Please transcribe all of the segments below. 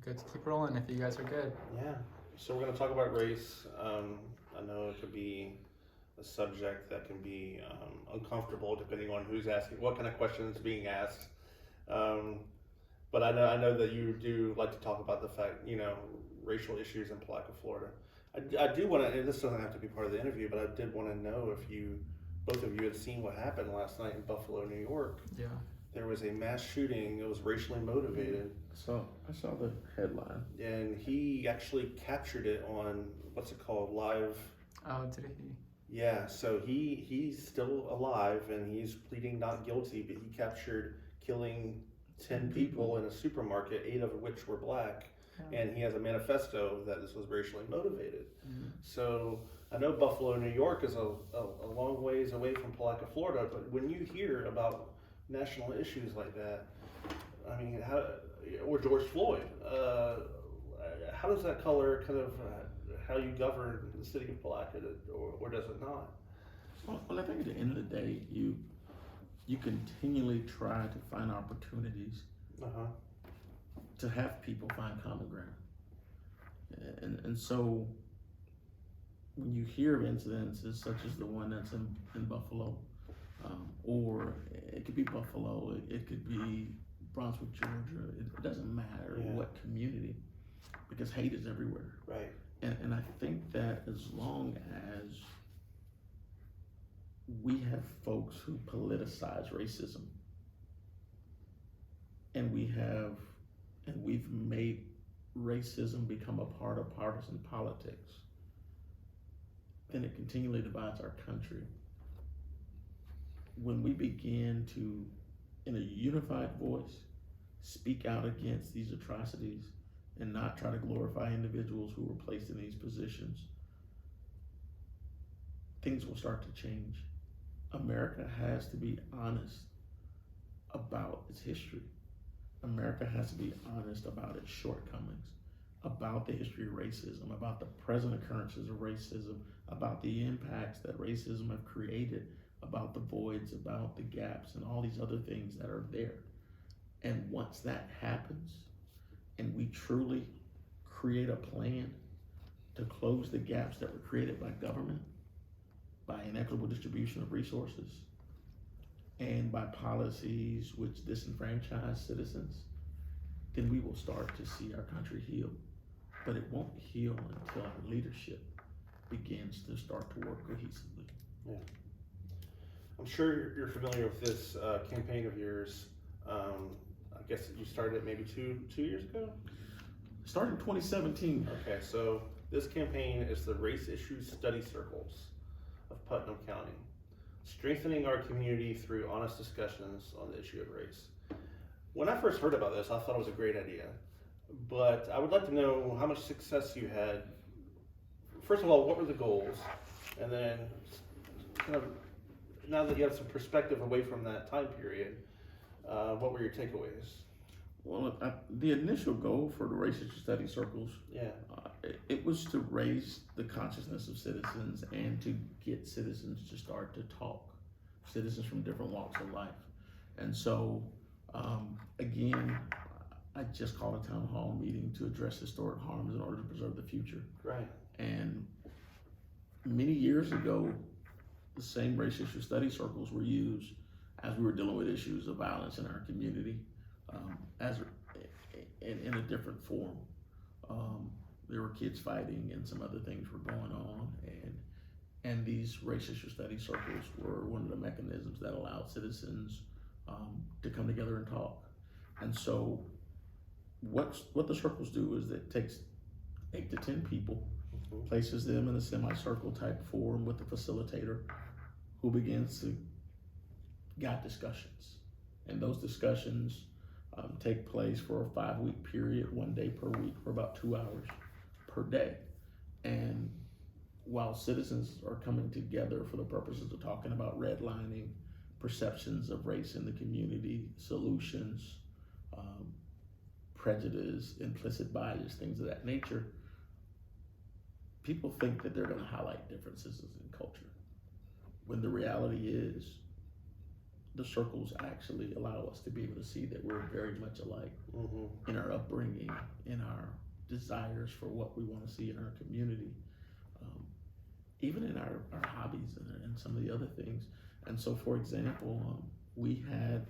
good to keep rolling if you guys are good. Yeah. So we're going to talk about race. I know it could be a subject that can be uncomfortable depending on who's asking, what kind of questions being asked. Um, but I know that you do like to talk about the fact, racial issues in Palatka, Florida. I do want to, and this doesn't have to be part of the interview, but I did want to know if both of you had seen what happened last night in Buffalo, New York. Yeah. There was a mass shooting. It was racially motivated. I saw the headline. And he actually captured it on, what's it called, live. Oh, did he? Yeah, so he's still alive and he's pleading not guilty, but he captured killing 10 people in a supermarket, 8 of which were black. Yeah. And he has a manifesto that this was racially motivated. Mm-hmm. So I know Buffalo, New York is a long ways away from Palatka, Florida, but when you hear about national issues like that, I mean, or George Floyd, how does that color kind of how you govern the city of Palatka, or does it not? Well, I think at the end of the day, you continually try to find opportunities to have people find common ground, and so when you hear of incidences such as the one that's in Buffalo, or it could be Buffalo, it could be Brunswick, Georgia, it doesn't matter what community, because hate is everywhere. Right. And I think that as long as we have folks who politicize racism, and we've made racism become a part of partisan politics, then it continually divides our country. When we begin to, in a unified voice, speak out against these atrocities and not try to glorify individuals who were placed in these positions, things will start to change. America has to be honest about its history. America has to be honest about its shortcomings, about the history of racism, about the present occurrences of racism, about the impacts that racism have created, about the voids, about the gaps, and all these other things that are there. And once that happens, and we truly create a plan to close the gaps that were created by government, by inequitable distribution of resources, and by policies which disenfranchise citizens, then we will start to see our country heal. But it won't heal until our leadership begins to start to work cohesively. Yeah. I'm sure you're familiar with this campaign of yours. I guess you started it maybe two years ago? Started in 2017. Okay, so this campaign is the Race Issues Study Circles of Putnam County, strengthening our community through honest discussions on the issue of race. When I first heard about this, I thought it was a great idea, but I would like to know how much success you had. First of all, what were the goals? And then kind of, now that you have some perspective away from that time period, what were your takeaways? Well, the initial goal for the Race Issue Study Circles, it was to raise the consciousness of citizens and to get citizens to start to talk, citizens from different walks of life. And so, again, I just called a town hall meeting to address historic harms in order to preserve the future. Right. And many years ago, the same Race Issue Study Circles were used as we were dealing with issues of violence in our community, in a different form. There were kids fighting and some other things were going on, and these Race Issue Study Circles were one of the mechanisms that allowed citizens to come together and talk. And so what the circles do is it takes 8 to 10 people, places them in a semicircle type forum with a facilitator who begins to guide discussions. And those discussions take place for a 5-week period, 1 day per week, for about 2 hours per day. And while citizens are coming together for the purposes of talking about redlining, perceptions of race in the community, solutions, prejudice, implicit bias, things of that nature, people think that they're going to highlight differences in culture, when the reality is the circles actually allow us to be able to see that we're very much alike in our upbringing, in our desires for what we want to see in our community, even in our hobbies and some of the other things. And so, for example, we had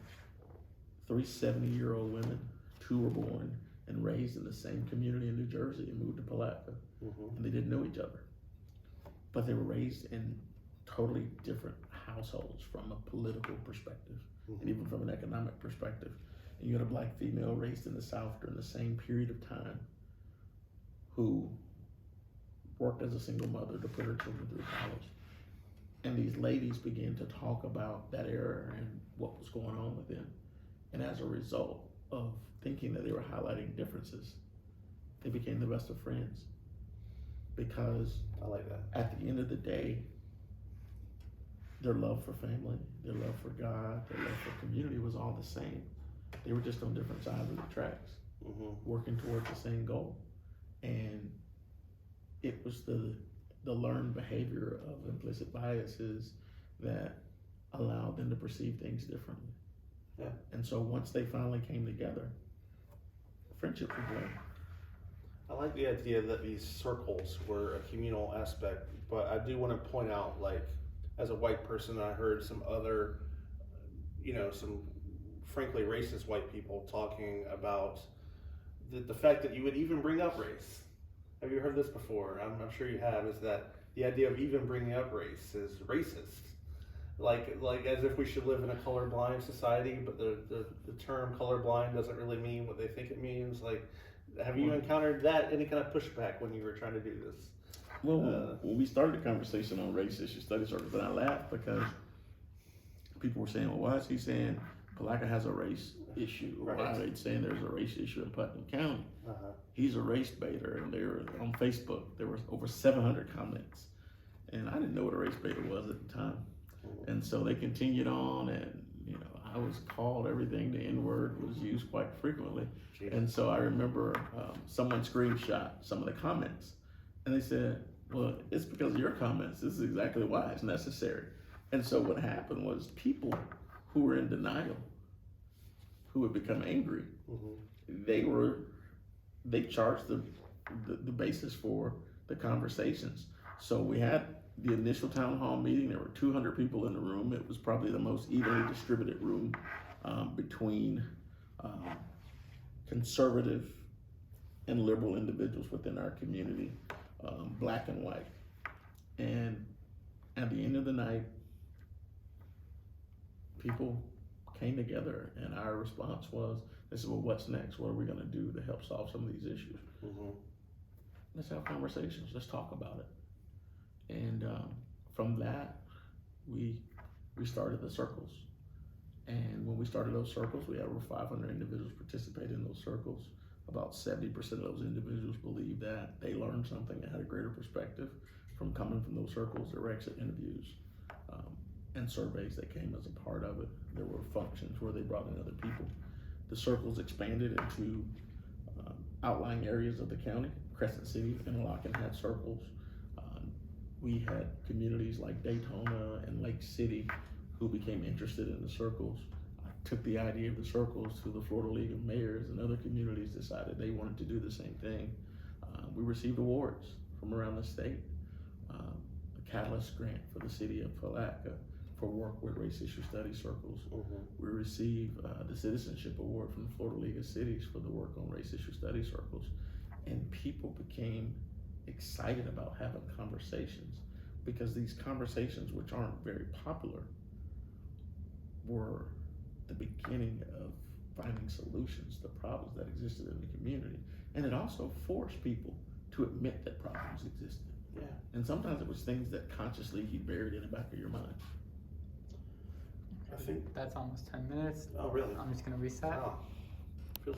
3 70-year-old women. 2 were born and raised in the same community in New Jersey and moved to Palatka, and they didn't know each other. But they were raised in totally different households from a political perspective and even from an economic perspective. And you had a black female raised in the South during the same period of time who worked as a single mother to put her children through college. And these ladies began to talk about that era and what was going on with them. And as a result of thinking that they were highlighting differences, they became the best of friends. Because I like that. At the end of the day, their love for family, their love for God, their love for community was all the same. They were just on different sides of the tracks, working towards the same goal. And it was the learned behavior of implicit biases that allowed them to perceive things differently. Yeah. And so once they finally came together, friendship was born. I like the idea that these circles were a communal aspect, but I do want to point out, like, as a white person, I heard some other, some frankly racist white people talking about the fact that you would even bring up race. Have you heard this before? I'm sure you have. Is that the idea of even bringing up race is racist? Like as if we should live in a colorblind society, but the term colorblind doesn't really mean what they think it means. Like, have you encountered that, any kind of pushback when you were trying to do this? Well, when we started the conversation on race issue study circles, and I laughed because people were saying, well, why is he saying Palatka has a race issue? Or why are they saying there's a race issue in Putnam County? He's a race baiter, and they were on Facebook. There was over 700 comments, and I didn't know what a race baiter was at the time. And so they continued on, and I was called everything. The N-word was used quite frequently. And so I remember someone screenshot some of the comments, and they said, well, it's because of your comments. This is exactly why it's necessary. And so what happened was people who were in denial, who had become angry, they charged the basis for the conversations. So we had the initial town hall meeting. There were 200 people in the room. It was probably the most evenly distributed room between conservative and liberal individuals within our community, black and white. And at the end of the night, people came together, and our response was, they said, well, what's next? What are we gonna do to help solve some of these issues? Let's have conversations, let's talk about it. And from that, we started the circles. And when we started those circles, we had over 500 individuals participate in those circles. About 70% of those individuals believed that they learned something and had a greater perspective from coming from those circles. There were exit interviews and surveys that came as a part of it. There were functions where they brought in other people. The circles expanded into outlying areas of the county. Crescent City and Locken had circles. We had communities like Daytona and Lake City who became interested in the circles. I took the idea of the circles to the Florida League of Mayors, and other communities decided they wanted to do the same thing. We received awards from around the state. A Catalyst grant for the city of Palatka for work with race issue study circles. We received the Citizenship Award from the Florida League of Cities for the work on race issue study circles. And people became excited about having conversations, because these conversations, which aren't very popular, were the beginning of finding solutions to problems that existed in the community. And it also forced people to admit that problems existed. Yeah. And sometimes it was things that consciously you buried in the back of your mind. I think that's almost 10 minutes. Oh, really? I'm just gonna reset. Wow.